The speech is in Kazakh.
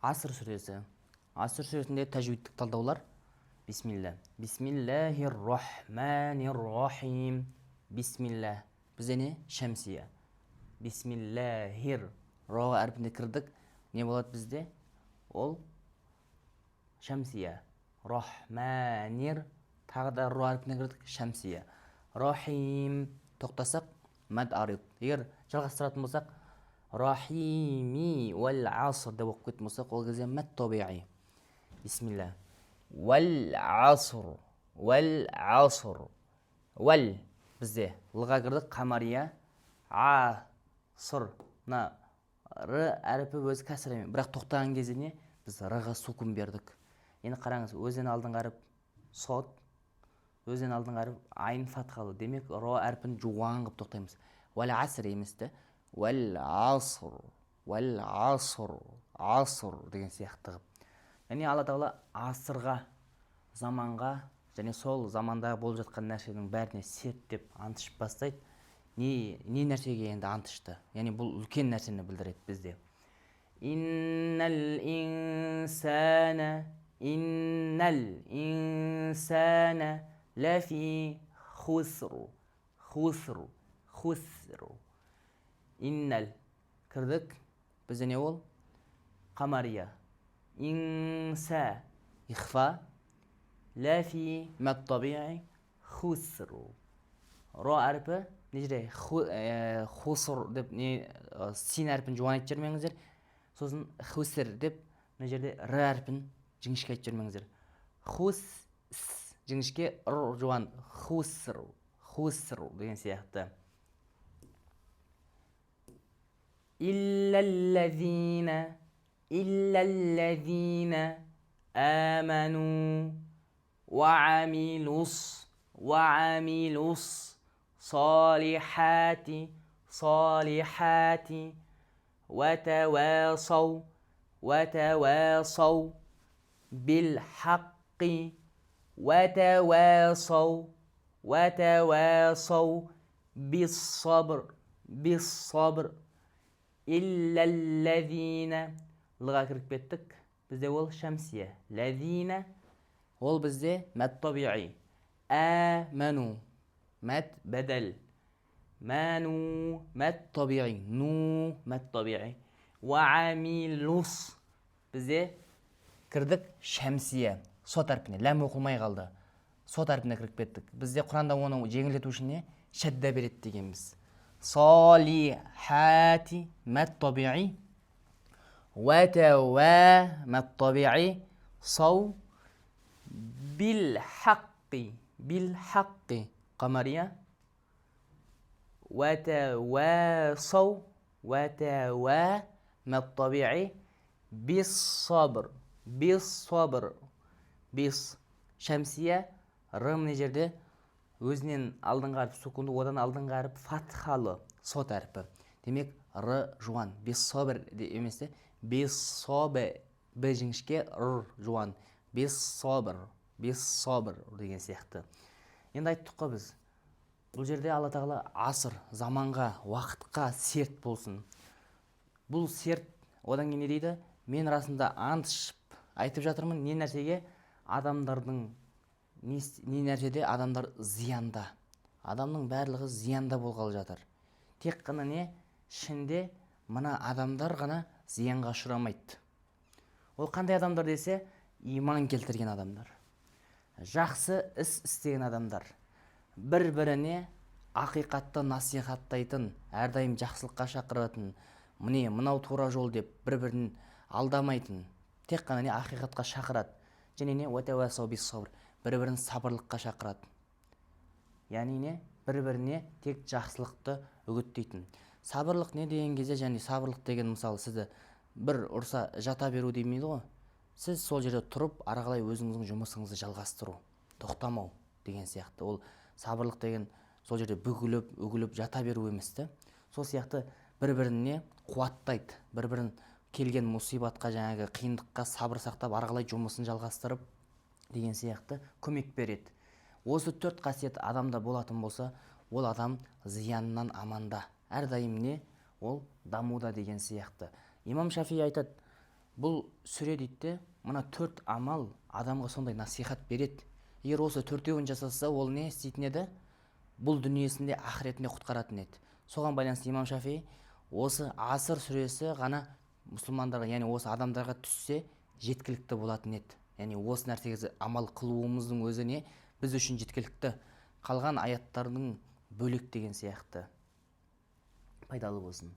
Аср сүресі. Аср сүресінде тәжвидтік талдаулар. Бисмилля. Бисмиллахир-рахманир-рахим. Бисмилля. Бізде не? Шәмсия. Бисмиллахир. Роға әрпіне кірдік. Не болады бізде? Ол шәмсия. Рахманир. Тағы да ро әрпіне кірдік. Шәмсия. Рахим. Тоқтасақ, мад арид. Егер жалғастыратын болсақ, рахими вәл аср деп оқып кеттім болсақ, ол кезде мад табиғи. Бисмилля. Вәл аср. Вәл аср. Вәл. Бізде лыға кірдік. Қамария. Аср. Мына р әріпі өзі кәсір емес. Бірақ тоқтаған кезде не? Біз р-ға сукун бердік. Енді қараңыз, өзінен алдыңғы әріп сот, өзінен алдыңғы әріп айн фатхалы. Демек, ро әрпін жуан қып тоқтаймыз. Вәл аср еместі. Вәл аср. Вәл аср. Аср деген сияқты қып. Яғни Алла Тағала асырға, заманға және сол заманда болып жатқан нәрсенің бәріне серт деп антышып бастайды. Не нәрсеге енді антышты? Яғни бұл үлкен нәрсені білдіреді бізде. Иннал инсана лафи хусру. Иннал. Кірдік. Бізде не ол? Қамария. Инса. Ихфа. Лафи мад табиғи хусру. Ро әрпі не жерде? Хуср деп син әрпін жуан айтып жүрмеңіздер. Сосын хуср деп не жерде р әрпін жіңішке айтып жүрмеңіздер. Хус жіңішке р жуан. Хусру деген сияқты. Иллаллазина аману وعملوا صالحات وتواصوا بالحق وتواصوا بالصبر إلا الذين لغا кіріп кеттік. Бізде ол шәмсия. Ләзина ол бізде мәд табиғи. Әмәну мәд бәдәл. Мәну мәд табиғи. Ну мәд табиғи. Уәамилус бізде кірдік шәмсия. Сот әрпіне. Ләм оқылмай қалды. Сот әрпіне кіріп кеттік. Бізде Құранда оны жеңілдету үшін не? Шәдда береді дегенбіз. Салихати мәд табиғи. Уәтәуә мәд табиғи. Сау بالحق قمرية وتواصوا ما الطبيعي بالصبر بس شمسية رم نجرده өзінен алдыңғы әріп сукунды, одан алдыңғы әріп фатхалы сот әріпі. Демек р жуан. Бес-собр еместе бес-собр б жіңішке р жуан. Бес-собр деген сияқты. Енді айттық қой біз. Бұл жерде Алла Тағала асыр, заманға, уақытқа серт болсын. Бұл серт, одан кейін не дейді? Мен расында антышып айтып жатырмын, не нәрсеге? Адамдардың, не нәрседе? Адамдар зиянда. Адамның барлығы зиянда болғалы жатыр. Тек қана не? Ішінде мына адамдар ғана зиянға ұшырамайды. Ол қандай адамдар десе? Иман келтірген адамдар. Жақсы іс істеген адамдар. Бір-біріне ақиқатты насихаттайтын, әрдайым жақсылыққа шақыратын, мынау тура жол деп бір-бірін алдамайтын, тек қана не ақиқатқа шақырады. Және не бір-бірін сабырлыққа шақырады. Яғни не бір-біріне тек жақсылықты үгіттейтін. Сабырлық не деген кезде, және сабырлық деген мысалы сізді бір ұрса жата беру демейді ғой. Сіз сол жерде тұрып, арақалай өзіңіздің жұмысыңызды жалғастыру, тоқтамау деген сияқты. Ол сабырлық деген сол жерде бүгіліп жата беру еместі. Сол сияқты бір-біріне қуаттайды, бір-бірін келген мұсибатқа, жаңағы қиындыққа сабыр сақтап, арақалай жұмысын жалғастырып деген сияқты көмек береді. Осы төрт қасиет адамда болатын болса, ол адам зияннан аманда. Әрдайым не? Ол дамуда деген сияқты. Имам Шафии айтады, бұл сүре дейді, мына 4 амал адамға сондай насихат береді. Егер осы 4-еуін жасаса, ол не істейтін еді? Бұл дүниесінде ақыретінде құтқаратын еді. Соған байланысты имам Шафии осы асыр сүресі ғана мұсылмандарға, яғни осы адамдарға түссе жеткілікті болатын еді. Яғни осы нәрсеге амал қылуымыздың өзі не біз үшін жеткілікті, қалған аяттардың бөлек деген сияқты. Пайдалы болсын.